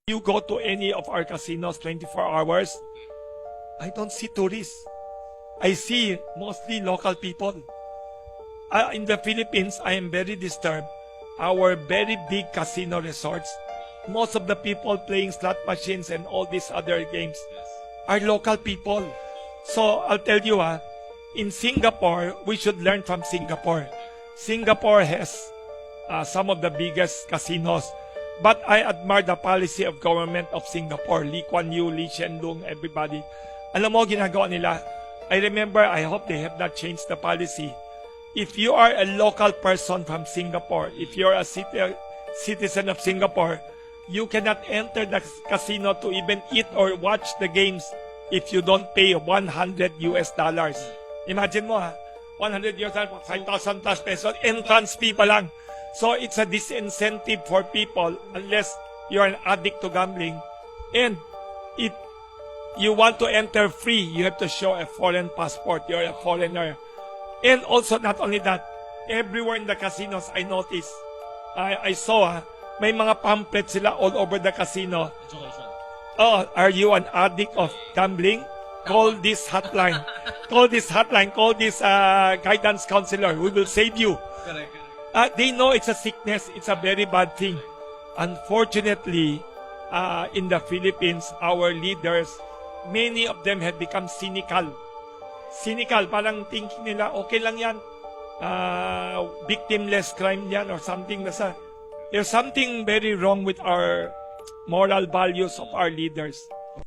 You go to any of our casinos 24 hours, I don't see tourists. I see mostly local people. In the Philippines, I am very disturbed. Our very big casino resorts, most of the people playing slot machines and all these other games are local people. So I'll tell you, in Singapore, we should learn from Singapore. Singapore has some of the biggest casinos. But I admire the policy of government of Singapore. Lee Kuan Yew, Lee Hsien Loong, everybody. Alam mo, ginagawa nila. I remember, I hope they have not changed the policy. If you are a local person from Singapore, if you're a citizen of Singapore, you cannot enter the casino to even eat or watch the games if you don't pay $100 US. Imagine mo, 100 US, 5,000 plus pesos, entrance fee pa lang. So it's a disincentive for people unless you're an addict to gambling. And if you want to enter free, you have to show a foreign passport. You're a foreigner. And also, not only that, everywhere in the casinos, I noticed, I saw, may mga pamphlets sila all over the casino. Oh, are you an addict of gambling? Call this hotline. Call this hotline. Call this guidance counselor. We will save you. They know it's a sickness. It's a very bad thing. Unfortunately, in the Philippines, our leaders, many of them have become cynical. Cynical, parang thinking nila, okay lang yan. Victimless crime yan or something. There's something very wrong with our moral values of our leaders.